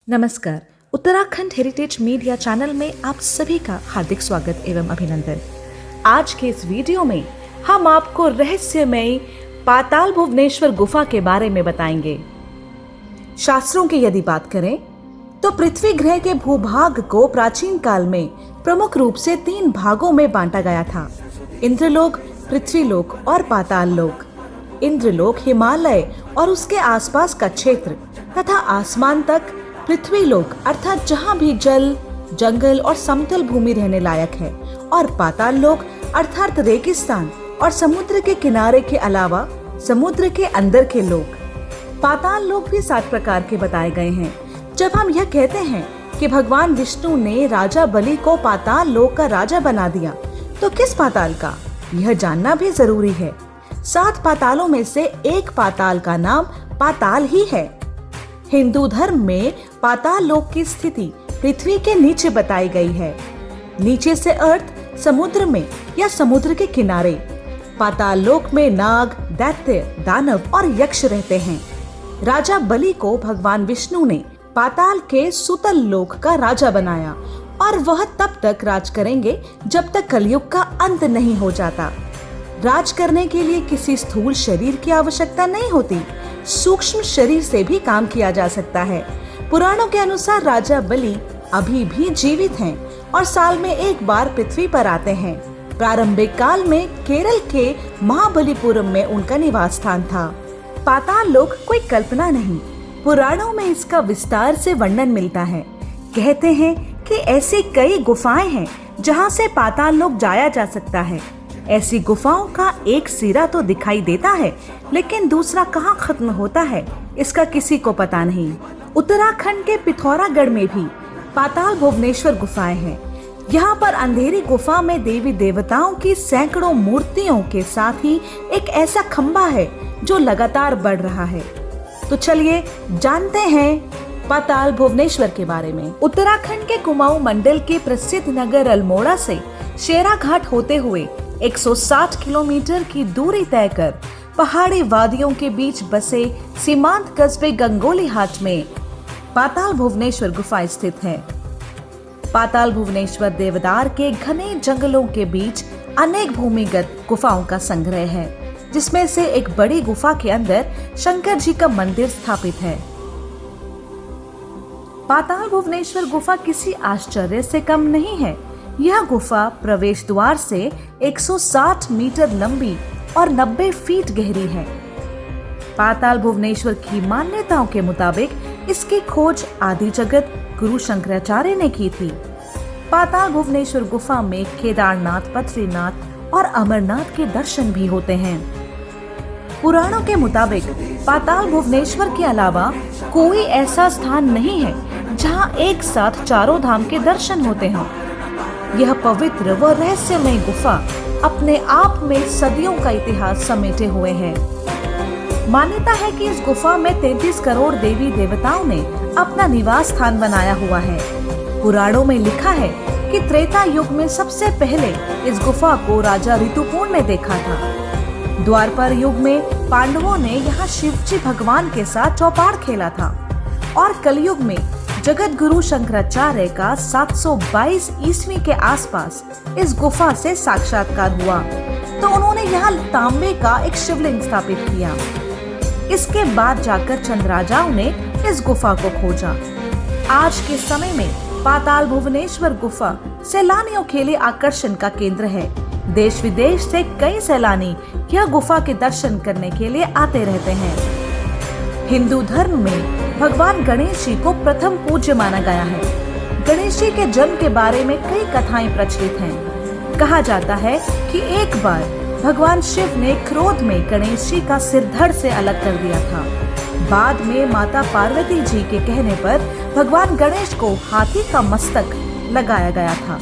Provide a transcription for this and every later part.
नमस्कार। Uttarakhand heritage media channel में आप सभी का हार्दिक स्वागत एवं अभिनंदन। आज के इस वीडियो में हम आपको रहस्यमय पाताल भुवनेश्वर गुफा के बारे में बताएंगे। शास्त्रों की यदि बात करें तो पृथ्वी ग्रह के भूभाग को प्राचीन काल में प्रमुख रूप से 3 भागों में बांटा गया था: इंद्रलोक, पृथ्वीलोक और पाताल लोक। इंद्रलोक हिमालय और उसके आसपास का क्षेत्र तथा आसमान तक, पृथ्वीलोक अर्थात जहाँ भी जल, जंगल और समतल भूमि रहने लायक है, और पाताल लोक अर्थात रेगिस्तान और समुद्र के किनारे के अलावा समुद्र के अंदर के लोक। पाताल लोक भी 7 प्रकार के बताए गए हैं। जब हम यह कहते हैं कि भगवान विष्णु ने राजा बलि को पाताल लोक का राजा बना दिया, तो किस पाताल का, यह जानना भी जरूरी है। 7 पातालों में से एक पाताल का नाम पाताल ही है। हिंदू धर्म में पाताल लोक की स्थिति पृथ्वी के नीचे बताई गई है। नीचे से अर्थ समुद्र में या समुद्र के किनारे। पाताल लोक में नाग, दैत्य, दानव और यक्ष रहते हैं। राजा बलि को भगवान विष्णु ने पाताल के सुतल लोक का राजा बनाया, और वह तब तक राज करेंगे जब तक कलयुग का अंत नहीं हो जाता। राज करने के लिए किसी स्थूल शरीर की आवश्यकता नहीं होती, सूक्ष्म शरीर से भी काम किया जा सकता है। पुराणों के अनुसार राजा बलि अभी भी जीवित हैं और साल में एक बार पृथ्वी पर आते हैं। प्रारंभिक काल में केरल के महाबलीपुरम में उनका निवास स्थान था। पाताल लोक कोई कल्पना नहीं, पुराणों में इसका विस्तार से वर्णन मिलता है। कहते हैं कि ऐसी कई गुफाएं हैं जहां से पाताल लोक जाया जा सकता है। ऐसी गुफाओं का एक सिरा तो दिखाई देता है, लेकिन दूसरा कहाँ खत्म होता है इसका किसी को पता नहीं। उत्तराखंड के पिथौरागढ़ में भी पाताल भुवनेश्वर गुफाएं हैं। यहाँ पर अंधेरी गुफा में देवी देवताओं की सैकड़ों मूर्तियों के साथ ही एक ऐसा खंबा है जो लगातार बढ़ रहा है। तो चलिए जानते हैं पाताल भुवनेश्वर के बारे में। उत्तराखंड के कुमाऊं मंडल के प्रसिद्ध नगर अल्मोड़ा से शेरा घाट होते हुए 160 किलोमीटर की दूरी तय कर पहाड़ी वादियों के बीच बसे सीमांत कस्बे गंगोली हाट में पाताल भुवनेश्वर गुफा स्थित है। पाताल भुवनेश्वर देवदार के घने जंगलों के बीच अनेक भूमिगत गुफाओं का संग्रह है, जिसमें से एक बड़ी गुफा के अंदर शंकर जी का मंदिर स्थापित है। पाताल भुवनेश्वर गुफा किसी आश्चर्य से कम नहीं है। यह गुफा प्रवेश द्वार से 160 मीटर लंबी और 90 फीट गहरी है। पाताल भुवनेश्वर की मान्यताओं के मुताबिक इसकी खोज आदि जगत गुरु शंकराचार्य ने की थी। पाताल भुवनेश्वर गुफा में केदारनाथ, बद्रीनाथ और अमरनाथ के दर्शन भी होते हैं। पुराणों के मुताबिक पाताल भुवनेश्वर के अलावा कोई ऐसा स्थान नहीं है जहां एक साथ चारों धाम के दर्शन होते हों। यह पवित्र व रहस्यमय गुफा अपने आप में सदियों का इतिहास समेटे हुए है। मान्यता है कि इस गुफा में 33 करोड़ देवी देवताओं ने अपना निवास स्थान बनाया हुआ है। पुराणों में लिखा है कि त्रेता युग में सबसे पहले इस गुफा को राजा ऋतुपूर्ण ने देखा था। द्वापर युग में पांडवों ने यहाँ शिवजी भगवान के साथ चौपाड़ खेला था, और कलयुग में जगत गुरु शंकराचार्य का 722 ईस्वी के आसपास इस गुफा से साक्षात्कार हुआ, तो उन्होंने यहाँ तांबे का एक शिवलिंग स्थापित किया। इसके बाद जाकर चंद राजाओं ने इस गुफा को खोजा। आज के समय में पाताल भुवनेश्वर गुफा सैलानियों के लिए आकर्षण का केंद्र है। देश विदेश से कई सैलानी यह गुफा के दर्शन करने के लिए आते रहते हैं। हिंदू धर्म में भगवान गणेश जी को प्रथम पूज्य माना गया है। गणेश जी के जन्म के बारे में कई कथाएं प्रचलित हैं। कहा जाता है कि एक बार भगवान शिव ने क्रोध में गणेश जी का सिर धड़ से अलग कर दिया था। बाद में माता पार्वती जी के कहने पर भगवान गणेश को हाथी का मस्तक लगाया गया था,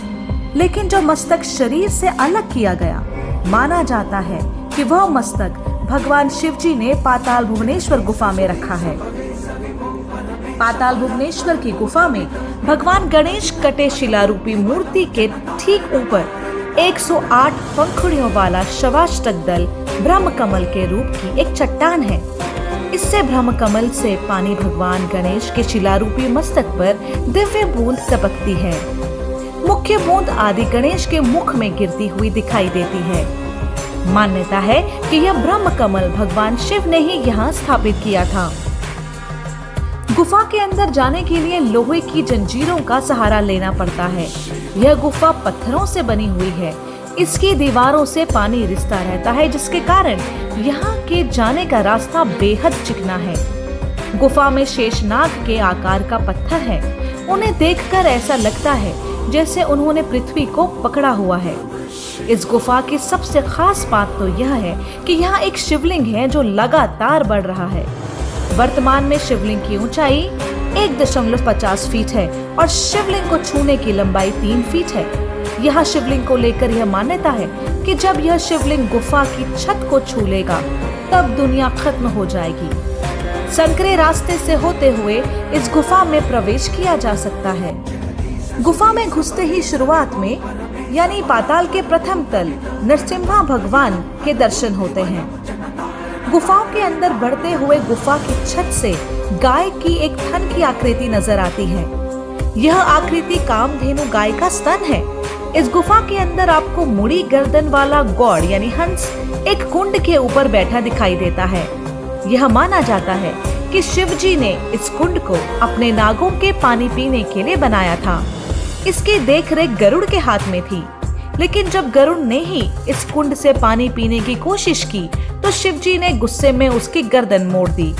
लेकिन जो मस्तक शरीर से अलग किया गया, माना जाता है कि वह मस्तक भगवान शिव जी ने पाताल भुवनेश्वर गुफा में रखा है। पाताल भुवनेश्वर की गुफा में भगवान गणेश कटे शिला रूपी मूर्ति के ठीक ऊपर 108 पंखुड़ियों वाला शवाष्टक दल ब्रह्म कमल के रूप की एक चट्टान है। इससे ब्रह्म कमल से पानी भगवान गणेश के शिलारूपी मस्तक पर दिव्य बूंद टपकती है। मुख्य बूंद आदि गणेश के मुख में गिरती हुई दिखाई देती है। मान्यता है कि यह ब्रह्म कमल भगवान शिव ने ही यहाँ स्थापित किया था। गुफा के अंदर जाने के लिए लोहे की जंजीरों का सहारा लेना पड़ता है। यह गुफा पत्थरों से बनी हुई है। इसकी दीवारों से पानी रिसता रहता है, जिसके कारण यहाँ के जाने का रास्ता बेहद चिकना है। गुफा में शेषनाग के आकार का पत्थर है। उन्हें देखकर ऐसा लगता है जैसे उन्होंने पृथ्वी को पकड़ा हुआ है। इस गुफा की सबसे खास बात तो यह है कि यहाँ एक शिवलिंग है जो लगातार बढ़ रहा है। वर्तमान में शिवलिंग की ऊंचाई 1.50 फीट है और शिवलिंग को छूने की लंबाई 3 फीट है। यहाँ शिवलिंग को लेकर यह मान्यता है कि जब यह शिवलिंग गुफा की छत को छू लेगा तब दुनिया खत्म हो जाएगी। संकरे रास्ते से होते हुए इस गुफा में प्रवेश किया जा सकता है। गुफा में घुसते ही शुरुआत में यानी पाताल के प्रथम तल नरसिम्हा भगवान के दर्शन होते हैं। गुफाओं के अंदर बढ़ते हुए गुफा की छत से गाय की एक थन की आकृति नजर आती है। यह आकृति कामधेनु गाय का स्तन है। इस गुफा के अंदर आपको मुड़ी गर्दन वाला गौड़ यानी हंस एक कुंड के ऊपर बैठा दिखाई देता है। यह माना जाता है कि शिव जी ने इस कुंड को अपने नागों के पानी पीने के लिए बनाया था। इसकी देखरेख गरुड़ के हाथ में थी, लेकिन जब गरुड़ ने ही इस कुंड से पानी पीने की कोशिश की तो शिव जी ने गुस्से में उसकी गर्दन मोड़ दी।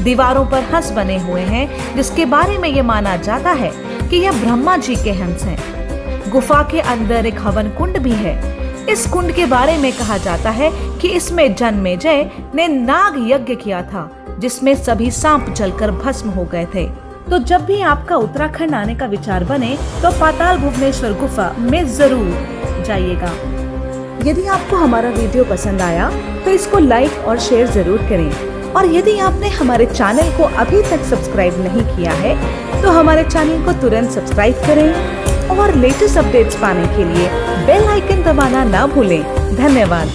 दीवारों पर हंस बने हुए हैं, जिसके बारे में यह माना जाता है कि यह ब्रह्मा जी के हंस हैं। गुफा के अंदर एक हवन कुंड भी है। इस कुंड के बारे में कहा जाता है कि इसमें जन्मेजय ने नाग यज्ञ किया था, जिसमें सभी सांप जलकर भस्म हो गए थे। तो जब भी आपका उत्तराखंड आने का विचार बने तो पाताल भुवनेश्वर गुफा में जरूर जाइएगा। यदि आपको हमारा वीडियो पसंद आया तो इसको लाइक और शेयर जरूर करें, और यदि आपने हमारे चैनल को अभी तक सब्सक्राइब नहीं किया है तो हमारे चैनल को तुरंत सब्सक्राइब करें और लेटेस्ट अपडेट्स पाने के लिए बेल आइकन दबाना ना भूलें। धन्यवाद।